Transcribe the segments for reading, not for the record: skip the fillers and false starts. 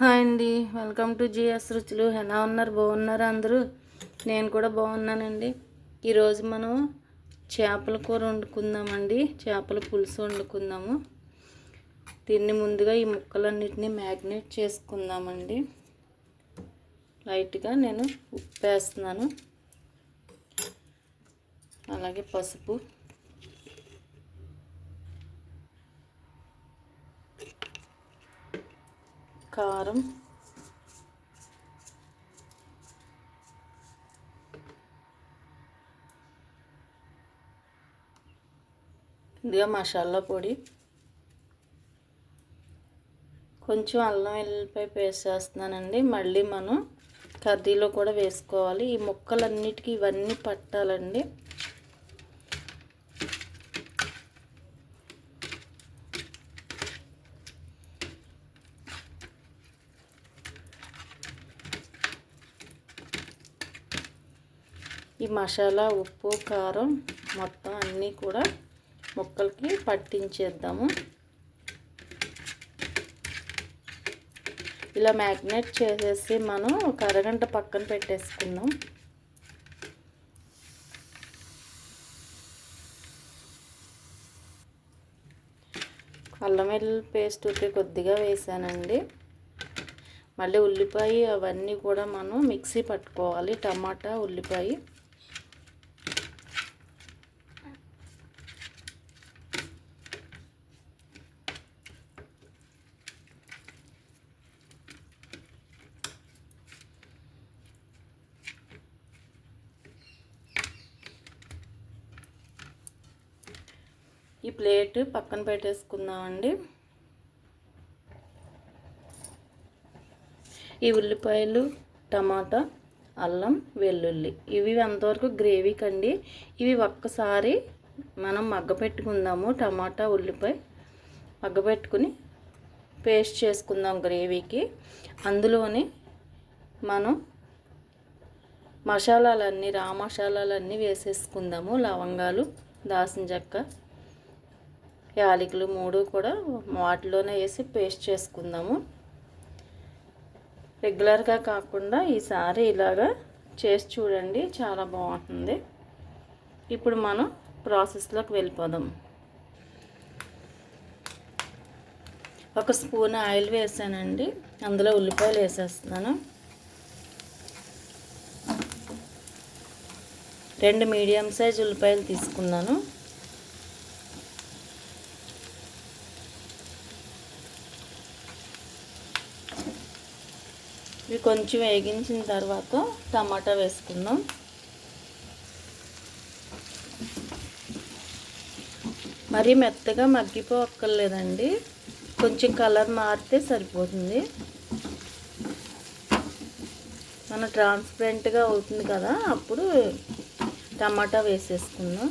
Hi అండి, welcome to GS రుచులు. ఎలా ఉన్నారు? బాగున్నారా అందరూ? నేను కూడా బాగున్నానండి. ఈరోజు మనం చేపల కూర వండుకుందామండి. చేపల పులుసు వండుకుందాము. దీన్ని ముందుగా ఈ ముక్కలన్నిటినీ మ్యాగ్నేట్ చేసుకుందామండి. లైట్గా నేను ఉప్పు వేస్తున్నాను, అలాగే పసుపు, కారం, ఇదిగా మసాలా పొడి, కొంచెం అల్లం వెల్లుల్లిపాయ పేస్ట్ వేస్తున్నానండి. మళ్ళీ మనం కర్రీలో కూడా వేసుకోవాలి. ఈ ముక్కలన్నిటికీ ఇవన్నీ పట్టాలండి. ఈ మసాలా, ఉప్పు, కారం మొత్తం అన్నీ కూడా ముక్కలకి పట్టించేద్దాము. ఇలా మ్యాగ్నేట్ చేసేసి మనం ఒక అరగంట పక్కన పెట్టేసుకుందాం. అల్లం వెల్లుల్లి పేస్ట్ కొద్దిగా వేసానండి. మళ్ళీ ఉల్లిపాయ అవన్నీ కూడా మనం మిక్సీ పట్టుకోవాలి. టమాటా, ఉల్లిపాయ, ఈ ప్లేట్ పక్కన పెట్టేసుకుందామండి. ఈ ఉల్లిపాయలు, టమాటా, అల్లం వెల్లుల్లి ఇవి అంతవరకు గ్రేవీ కండి. ఇవి ఒక్కసారి మనం మగ్గపెట్టుకుందాము. టమాటా, ఉల్లిపాయ మగ్గపెట్టుకుని పేస్ట్ చేసుకుందాం గ్రేవీకి. అందులోని మనం మసాలాలన్నీ, రా మసాలాలన్నీ వేసేసుకుందాము. లవంగాలు, దాల్చిన చెక్క, యాలకులు 3 కూడా వాటిలోనే వేసి పేస్ట్ చేసుకుందాము. రెగ్యులర్గా కాకుండా ఈసారి ఇలాగా చేసి చూడండి, చాలా బాగుంటుంది. ఇప్పుడు మనం ప్రాసెస్లోకి వెళ్ళిపోదాం. ఒక స్పూన్ ఆయిల్ వేసానండి. అందులో ఉల్లిపాయలు వేసేస్తున్నాను. 2 మీడియం సైజ్ ఉల్లిపాయలు తీసుకున్నాను. ఇవి కొంచెం వేగించిన తర్వాత టమాటా వేసుకుందాం. మరీ మెత్తగా మగ్గిపోక్కర్లేదండి, కొంచెం కలర్ మారితే సరిపోతుంది. మన ట్రాన్స్పరెంట్గా అవుతుంది కదా, అప్పుడు టమాటా వేసేసుకుందాం.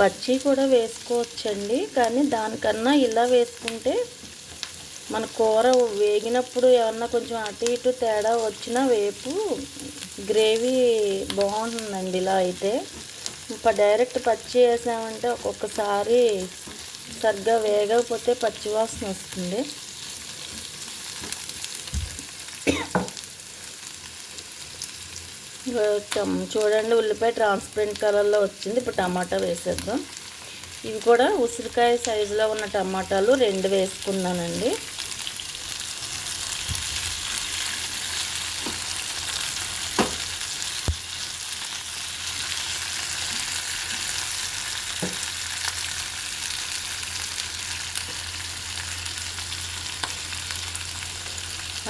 పచ్చి కూడా వేసుకోవచ్చండి, కానీ దానికన్నా ఇలా వేసుకుంటే మన కూర వేగినప్పుడు ఏమన్నా కొంచెం అటు ఇటు తేడా వచ్చినా వేపు గ్రేవీ బాగుంటుందండి. ఇలా అయితే డైరెక్ట్ పచ్చి వేసామంటే ఒక్కొక్కసారి సరిగ్గా వేగకపోతే పచ్చివాసన వస్తుంది. చూడండి, ఉల్లిపాయ ట్రాన్స్పరెంట్ కలర్లో వచ్చింది. ఇప్పుడు టమాటా వేసేద్దాం. ఇవి కూడా ఉసిరికాయ సైజులో ఉన్న టమాటాలు 2 వేసుకున్నానండి.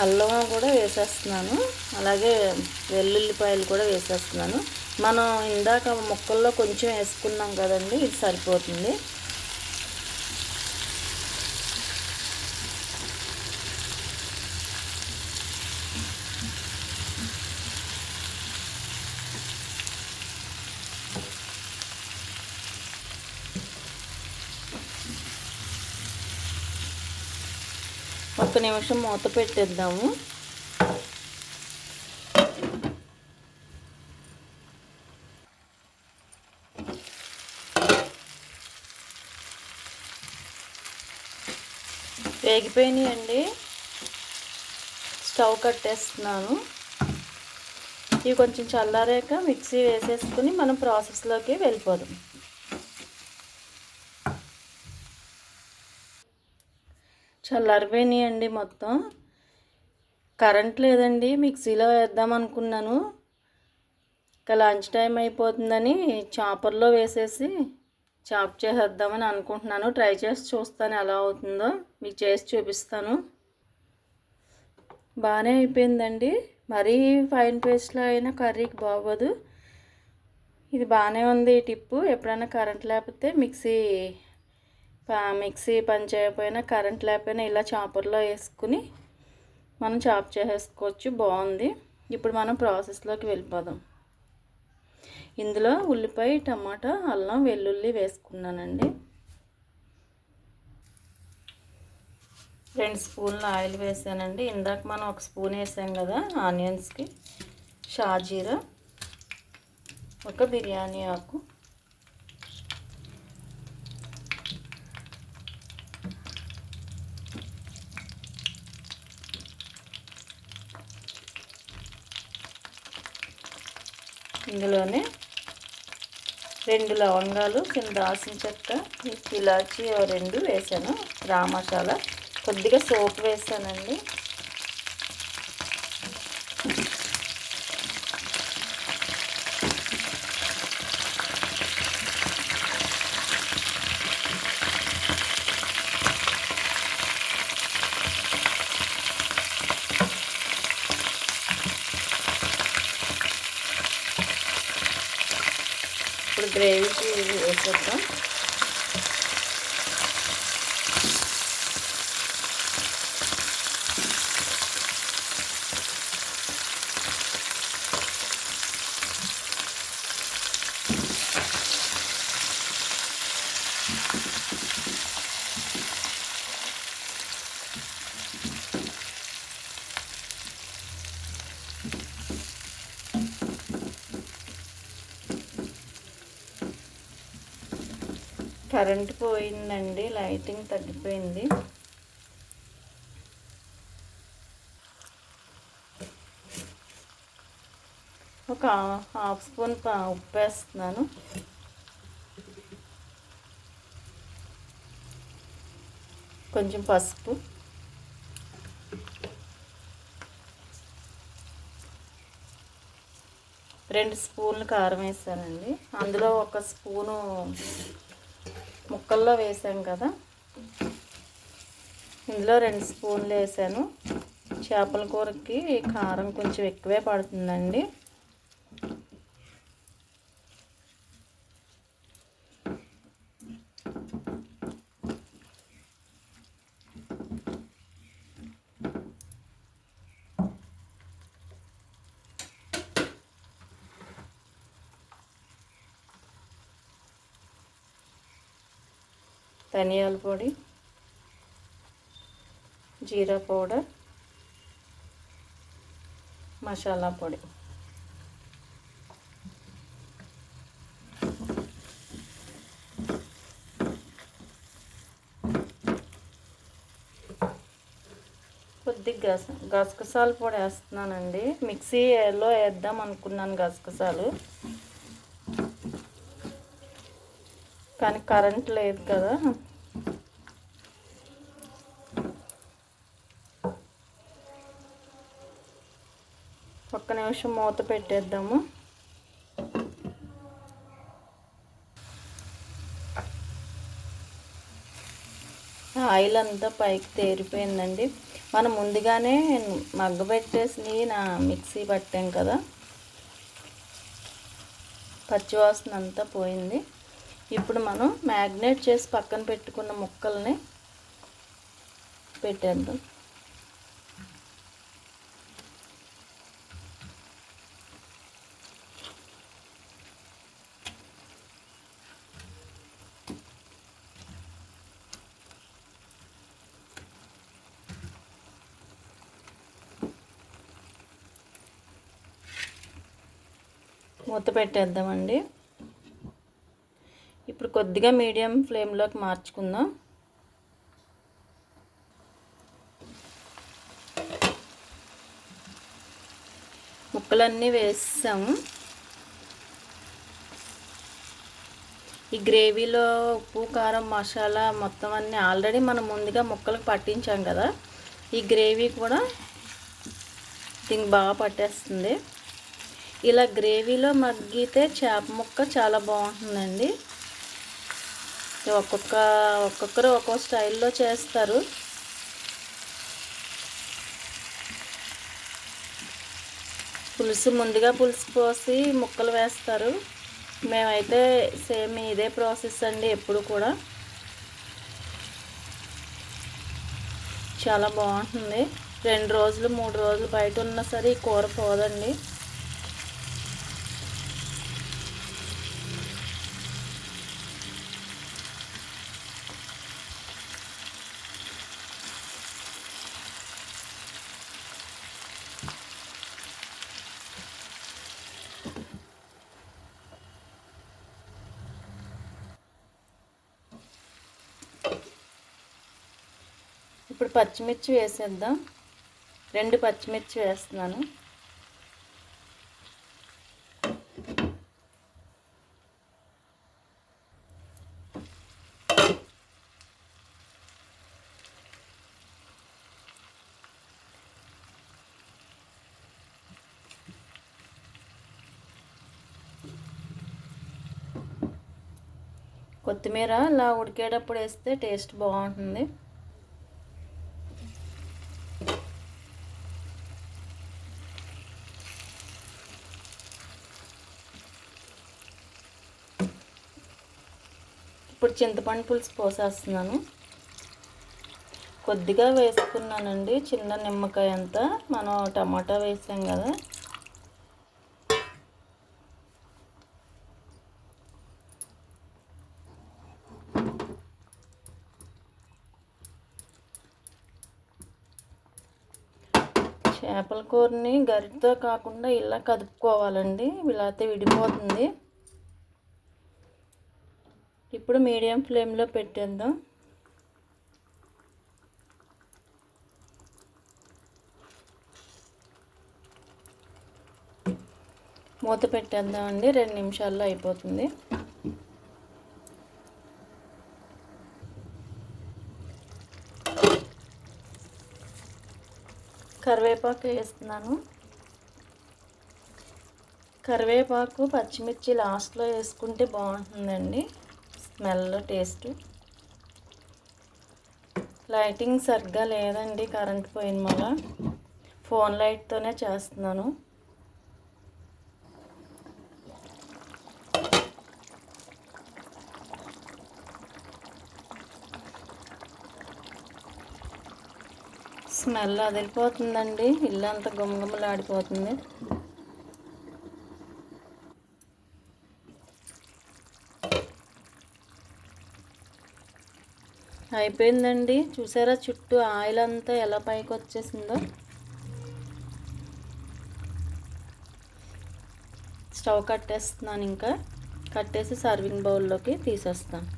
అల్లం కూడా వేసేస్తున్నాను, అలాగే వెల్లుల్లిపాయలు కూడా వేసేస్తున్నాను. మనం ఇందాక ముక్కల్లో కొంచెం వేసుకున్నాం కదండి, ఇది సరిపోతుంది. ఒక్క నిమిషం మూత పెట్టేద్దాము. వేగిపోయినాయండి, స్టవ్ కట్టేస్తున్నాను. ఇవి కొంచెం చల్లారాక మిక్సీ వేసేసుకుని మనం ప్రాసెస్లోకి వెళ్ళిపోదాం. చల్లారిపోయినాయండి మొత్తం. కరెంట్ లేదండి, మిక్సీలో వేద్దాం అనుకున్నాను. ఇంకా లంచ్ టైం అయిపోతుందని చాపర్లో వేసేసి చాప్ చేసేద్దామని అనుకుంటున్నాను. ట్రై చేసి చూస్తాను ఎలా అవుతుందో, మీకు చేసి చూపిస్తాను. బాగానే అయిపోయిందండి. మరీ ఫైన్ పేస్ట్లో అయినా కర్రీకి బాగోదు. ఇది బాగానే ఉంది ఈ టిప్పు. ఎప్పుడైనా కరెంట్ లేకపోతే మిక్సీ పని చేయకపోయినా, కరెంట్ లేకపోయినా ఇలా చాపర్లో వేసుకుని మనం చాప్ చేసేసుకోవచ్చు. బాగుంది. ఇప్పుడు మనం ప్రాసెస్లోకి వెళ్ళిపోదాం. ఇందులో ఉల్లిపాయ, టమాటా, అల్లం, వెల్లుల్లి వేసుకున్నానండి. 2 స్పూన్ల ఆయిల్ వేసానండి. ఇందాక మనం 1 స్పూన్ వేసాం కదా ఆనియన్స్కి. షాజీరా, ఒక బిర్యానీ ఆకు, ఇందులోనే 2 లవంగాలు, కింద దాల్చిన చెక్క, ఇలాచి 2 వేసాను. గరం మసాలా, కొద్దిగా సోప్ వేసానండి. ఇప్పుడు గ్రేవీకి వేసేద్దాం. కరెంట్ పోయిందండి, లైటింగ్ తగ్గిపోయింది. ఒక 1/2 స్పూన్ ఉప్పు వేస్తున్నాను. కొంచెం పసుపు, రెండు స్పూన్లు కారం వేసానండి. అందులో 1 స్పూను ముక్కల్లో వేసాం కదా, ఇందులో 2 స్పూన్లు వేసాను. చేపల కూరకి కారం కొంచెం ఎక్కువే పడుతుందండి. ధనియాల పొడి, జీరా పౌడర్, మసాలా పొడి, కొద్దిగా గసగసాల పొడి వేస్తున్నానండి. మిక్సీలో వేద్దాం అనుకున్నాను గసగసాలు, కానీ కరెంట్ లేదు కదా. ఒక్క నిమిషం మూత పెట్టేద్దాము. ఆయిల్ అంతా పైకి తేరిపోయిందండి. మనం ముందుగానే మగ్గబెట్టేసి మిక్సీ పట్టాం కదా, పచ్చివాసన అంతా పోయింది. ఇప్పుడు మనం మ్యాగ్నేట్ చేసి పక్కన పెట్టుకున్న ముక్కల్ని పెట్టేద్దాం. మూత పెట్టేద్దామండి. ఇప్పుడు కొద్దిగా మీడియం ఫ్లేమ్లోకి మార్చుకుందాం. ముక్కలన్నీ వేసాము. ఈ గ్రేవీలో ఉప్పు, కారం, మసాలా మొత్తం అన్నీ ఆల్రెడీ మనం ముందుగా ముక్కలకు పట్టించాం కదా, ఈ గ్రేవీ కూడా దీనికి బాగా పట్టేస్తుంది. ఇలా గ్రేవీలో మగ్గితే చేప ముక్క చాలా బాగుంటుందండి. ఒక్కొక్కరు ఒక్కో స్టైల్లో చేస్తారు. ముందుగా పులుసు పోసి ముక్కలు వేస్తారు. మేమైతే సేమ్ ఇదే ప్రాసెస్ అండి ఎప్పుడు కూడా. చాలా బాగుంటుంది. 2 రోజులు 3 రోజులు బయట ఉన్నా సరే ఈ కూర పోదండి. ఇప్పుడు పచ్చిమిర్చి వేసేద్దాం. 2 పచ్చిమిర్చి వేస్తున్నాను. కొత్తిమీర ఇలా ఉడికేటప్పుడు వేస్తే టేస్ట్ బాగుంటుంది. ఇప్పుడు చింతపండు పులుసు పోసేస్తున్నాను. కొద్దిగా వేసుకున్నానండి, చిన్న నిమ్మకాయ అంతా. మనం టమాటా వేసాం కదా, చేపల కూరని గరిటతో కాకుండా ఇలా కదుపుకోవాలండి, ఇలా అయితే విడిపోతుంది. ఇప్పుడు మీడియం ఫ్లేమ్లో పెట్టేద్దాం. మూత పెట్టేద్దామండి. 2 నిమిషాల్లో అయిపోతుంది. కరివేపాకు వేస్తున్నాను. కరివేపాకు, పచ్చిమిర్చి లాస్ట్లో వేసుకుంటే బాగుంటుందండి, స్మెల్, టేస్ట్. లైటింగ్ సరిగ్గా లేదండి, కరెంట్ పోయిన వల్ల. ఫోన్ లైట్తోనే చేస్తున్నాను. స్మెల్ అదిరిపోతుందండి, ఇల్లంతా గుమగుమలాడిపోతుంది. అయిపోయిందండి. చూసారా చుట్టూ ఆయిల్ అంతా ఎలా పైకి వచ్చేసిందో. స్టవ్ కట్టేస్తున్నాను. ఇంకా కట్టేసి సర్వింగ్ బౌల్లోకి తీసేస్తాను.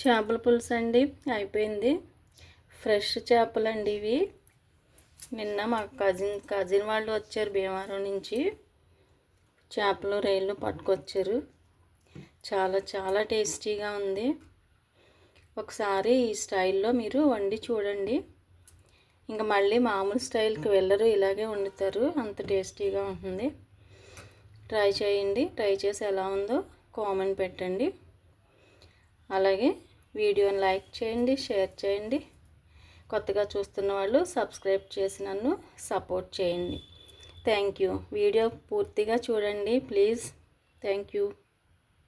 చేపల పులుసు అండి అయిపోయింది. ఫ్రెష్ చేపలండి ఇవి. నిన్న మా కజిన్ వాళ్ళు వచ్చారు భీమవరం నుంచి. చేపలు, రొయ్యలు పట్టుకొచ్చారు. చాలా చాలా టేస్టీగా ఉంది. ఒకసారి ఈ స్టైల్లో మీరు వండి చూడండి. ఇంకా మళ్ళీ మామూలు స్టైల్కి వెళ్ళరు, ఇలాగే వండుతారు. అంత టేస్టీగా ఉంటుంది. ట్రై చేయండి. ట్రై చేసి ఎలా ఉందో కామెంట్ పెట్టండి. అలాగే వీడియోని లైక్ చేయండి, షేర్ చేయండి. కొత్తగా చూస్తున్న వాళ్ళు సబ్స్క్రైబ్ చేసి నన్ను సపోర్ట్ చేయండి. Thank you. వీడియో పూర్తిగా చూడండి ప్లీజ్. Thank you.